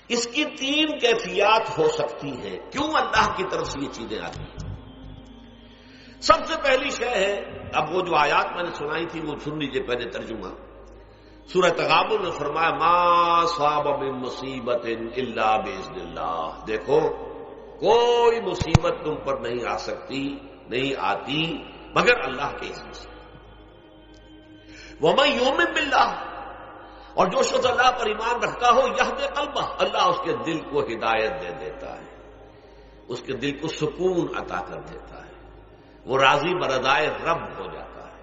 اس کی 3 کیفیات ہو سکتی ہیں. کیوں اللہ کی طرف سے یہ چیزیں آتی ہیں؟ سب سے پہلی شے ہے، اب وہ جو آیات میں نے سنائی تھی وہ سن لیجیے پہلے ترجمہ. سورہ تغابن میں فرمایا ما صاب من مصیبت الا باذن اللہ. دیکھو کوئی مصیبت تم پر نہیں آ سکتی، نہیں آتی مگر اللہ کے اذن سے. ومن یؤمن باللہ، اور جو شخص اللہ پر ایمان رکھتا ہو یہدی قلبہ، اللہ اس کے دل کو ہدایت دے دیتا ہے، اس کے دل کو سکون عطا کر دیتا ہے. وہ راضی برضائے رب ہو جاتا ہے،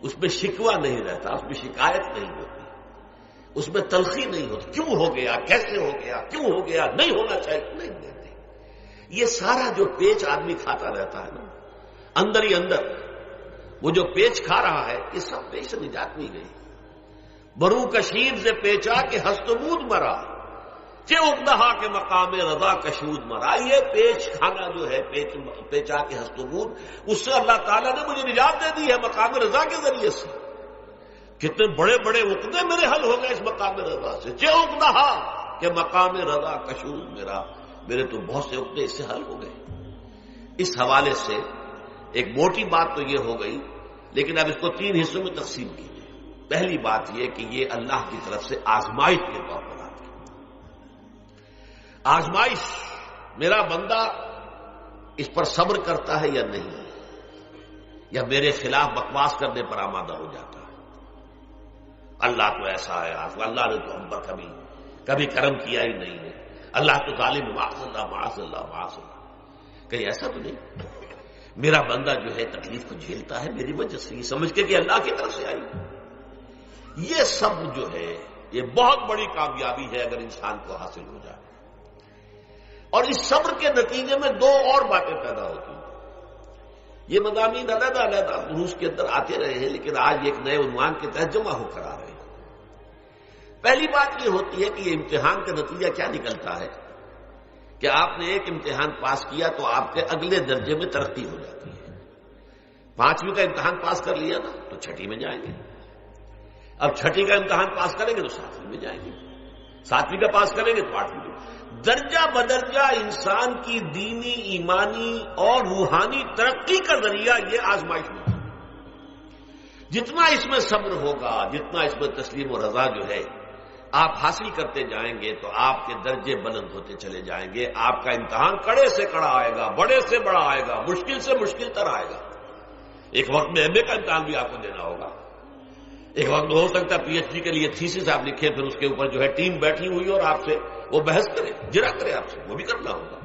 اس میں شکوہ نہیں رہتا، اس میں شکایت نہیں ہوتی، اس میں تلخی نہیں ہوتی. کیوں ہو گیا، کیسے ہو گیا، کیوں ہو گیا، نہیں ہونا چاہیے، نہیں دیتے. یہ سارا جو پیچ آدمی کھاتا رہتا ہے نا اندر ہی اندر، وہ جو پیچ کھا رہا ہے یہ سب پیچ سے نجات نہیں گئی. برو کشید سے پیچا کہ ہستمود مرا، کہ اقدہا کے مقام رضا کشود مرا. یہ پیچ کھانا جو ہے، پیچا کے ہستمود، اس سے اللہ تعالیٰ نے مجھے نجات دے دی ہے مقام رضا کے ذریعے سے. کتنے بڑے بڑے عقدے میرے حل ہو گئے اس مقام رضا سے. کہ اقدہا کہ مقام رضا کشود میرا، میرے تو بہت سے عقدے اس سے حل ہو گئے. اس حوالے سے ایک موٹی بات تو یہ ہو گئی، لیکن اب اس کو 3 حصوں میں تقسیم کیجیے. پہلی بات یہ کہ یہ اللہ کی طرف سے آزمائش کے طور پر آتی ہے. آزمائش، میرا بندہ اس پر صبر کرتا ہے یا نہیں، یا میرے خلاف بکواس کرنے پر آمادہ ہو جاتا ہے. اللہ تو ایسا ہے، اللہ نے تو ہم پر کبھی کرم کیا ہی نہیں ہے، اللہ تو ظالم، معاذ اللہ معاذ اللہ معاذ اللہ. کہیں ایسا تو نہیں، میرا بندہ جو ہے تکلیف کو جھیلتا ہے میری وجہ سے، یہ سمجھ کے کہ اللہ کی طرف سے آئی. یہ سب جو ہے یہ بہت بڑی کامیابی ہے اگر انسان کو حاصل ہو جائے. اور اس صبر کے نتیجے میں 2 اور باتیں پیدا ہوتی ہیں. یہ مضامین علیحدہ علیحدہ دروس کے اندر آتے رہے ہیں، لیکن آج ایک نئے عنوان کے تحت جمع ہو کر آ رہے ہیں. پہلی بات یہ ہوتی ہے کہ یہ امتحان کا نتیجہ کیا نکلتا ہے کہ آپ نے ایک امتحان پاس کیا تو آپ کے اگلے درجے میں ترقی ہو جاتی ہے. 5ویں کا امتحان پاس کر لیا نا تو 6ٹھی میں جائیں گے. اب 6ٹھی کا امتحان پاس کریں گے تو 7ویں میں جائیں گے. 7ویں کا پاس کریں گے تو 8ویں میں. درجہ بدرجہ انسان کی دینی، ایمانی اور روحانی ترقی کا ذریعہ یہ آزمائش ہوتی ہے. جتنا اس میں صبر ہوگا، جتنا اس میں تسلیم و رضا جو ہے آپ حاصل کرتے جائیں گے تو آپ کے درجے بلند ہوتے چلے جائیں گے. آپ کا امتحان کڑے سے کڑا آئے گا، بڑے سے بڑا آئے گا، مشکل سے مشکل تر آئے گا. ایک وقت میں ایم اے کا امتحان بھی آپ کو دینا ہوگا. ایک وقت ہو سکتا ہے پی ایچ ڈی کے لیے تھیسس آپ لکھیں، پھر اس کے اوپر جو ہے ٹیم بیٹھی ہوئی اور آپ سے وہ بحث کرے، جرا کرے آپ سے، وہ بھی کرنا ہوگا.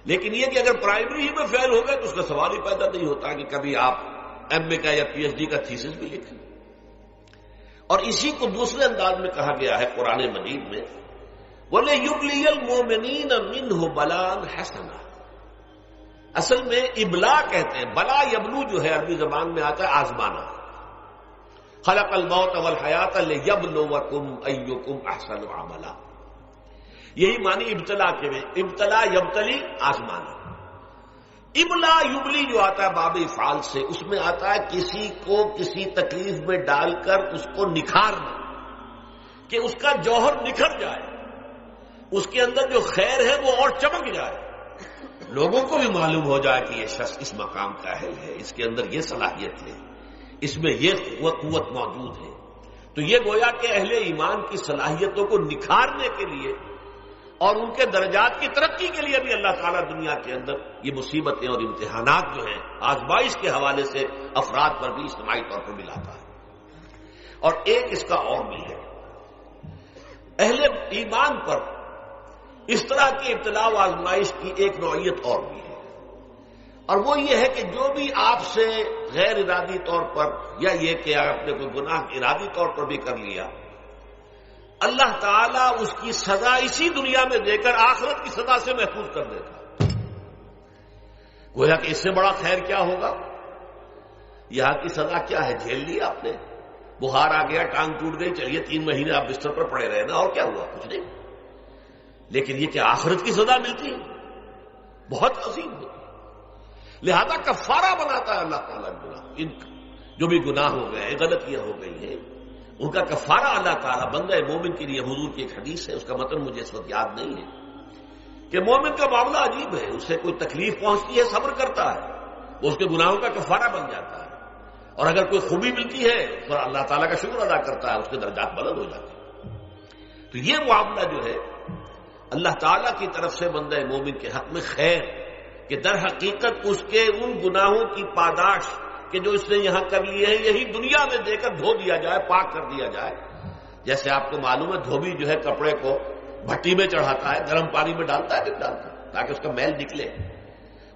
لیکن یہ کہ اگر پرائمری ہی میں فیل ہو گئے تو اس کا سوال ہی پیدا نہیں ہوتا کہ کبھی آپ ایم اے کا یا پی ایچ ڈی کا تھیسس بھی لکھیں. اور اسی کو دوسرے انداز میں کہا گیا ہے قرآن مجید میں وَلَيُبْلِيَ الْمُؤْمِنِينَ مِنْهُ بَلَاءً حَسَنًا. اصل میں ابلا کہتے ہیں، بلا یبلو جو ہے عربی زبان میں آتا ہے آزمانا. خلق الموت والحیات لیبلوکم ایکم احسن عملا. یہی معنی ابتلا کے میں، ابتلا یبتلی آزمانا. ابلا یبلی جو آتا ہے باب افعال سے، اس میں آتا ہے کسی کو کسی تکلیف میں ڈال کر اس کو نکھارنا، کہ اس کا جوہر نکھر جائے، اس کے اندر جو خیر ہے وہ اور چمک جائے، لوگوں کو بھی معلوم ہو جائے کہ یہ شخص اس مقام کا اہل ہے، اس کے اندر یہ صلاحیت ہے، اس میں یہ قوت موجود ہے. تو یہ گویا کہ اہل ایمان کی صلاحیتوں کو نکھارنے کے لیے اور ان کے درجات کی ترقی کے لیے بھی اللہ تعالیٰ دنیا کے اندر یہ مصیبتیں اور امتحانات جو ہیں آزمائش کے حوالے سے افراد پر بھی اجتماعی طور پر ملاتا ہے. اور ایک اس کا اور بھی ہے، اہل ایمان پر اس طرح کی ابتلا و آزمائش کی ایک نوعیت اور بھی ہے، اور وہ یہ ہے کہ جو بھی آپ سے غیر ارادی طور پر یا یہ کہ آپ نے کوئی گناہ ارادی طور پر بھی کر لیا، اللہ تعالیٰ اس کی سزا اسی دنیا میں دے کر آخرت کی سزا سے محفوظ کر دیتا. گویا کہ اس سے بڑا خیر کیا ہوگا؟ یہاں کی سزا کیا ہے؟ جھیل لیا آپ نے، بخار آ گیا، ٹانگ ٹوٹ گئی، چلیے 3 مہینے آپ بستر پر پڑے رہے نا، اور کیا ہوا؟ کچھ نہیں. لیکن یہ کہ آخرت کی سزا ملتی ہے بہت عظیم ہوتی ہے. لہذا کفارہ بناتا ہے اللہ تعالیٰ گناہ، ان جو بھی گناہ ہو گئے ہیں، غلطیاں ہو گئی ہیں، ان کا کفارہ اللہ تعالیٰ بندہ مومن کے لیے، حضور کی ایک حدیث ہے، اس کا متن مجھے اس وقت یاد نہیں ہے، کہ مومن کا معاملہ عجیب ہے، اسے کوئی تکلیف پہنچتی ہے صبر کرتا ہے، وہ اس کے گناہوں کا کفارہ بن جاتا ہے، اور اگر کوئی خوبی ملتی ہے تو اللہ تعالیٰ کا شکر ادا کرتا ہے، اس کے درجات بلند ہو جاتے ہیں۔ تو یہ معاملہ جو ہے اللہ تعالیٰ کی طرف سے بندہ مومن کے حق میں خیر، کہ در حقیقت اس کے ان گناہوں کی پاداش کہ جو اس نے یہاں کر لیے ہیں یہی دنیا میں دے کر دھو دیا جائے، پاک کر دیا جائے۔ جیسے آپ کو معلوم ہے دھوبی جو ہے کپڑے کو بھٹی میں چڑھاتا ہے، گرم پانی میں ڈالتا ہے، نہیں ڈالتا، تاکہ اس کا میل نکلے،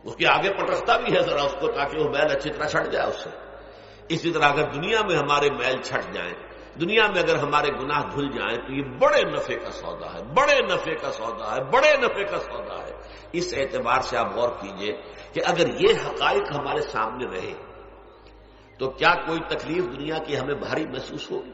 اس کے آگے پٹکتا بھی ہے ذرا اس کو تاکہ وہ میل اچھی طرح چھٹ جائے اس سے۔ اسی طرح اگر دنیا میں ہمارے میل چھٹ جائیں، دنیا میں اگر ہمارے گناہ دھل جائیں تو یہ بڑے نفع کا سودا ہے، بڑے نفع کا سودا ہے، بڑے نفع کا سودا ہے۔ اس اعتبار سے آپ غور کیجئے کہ اگر یہ حقائق ہمارے سامنے رہے تو کیا کوئی تکلیف دنیا کی ہمیں بھاری محسوس ہوگی؟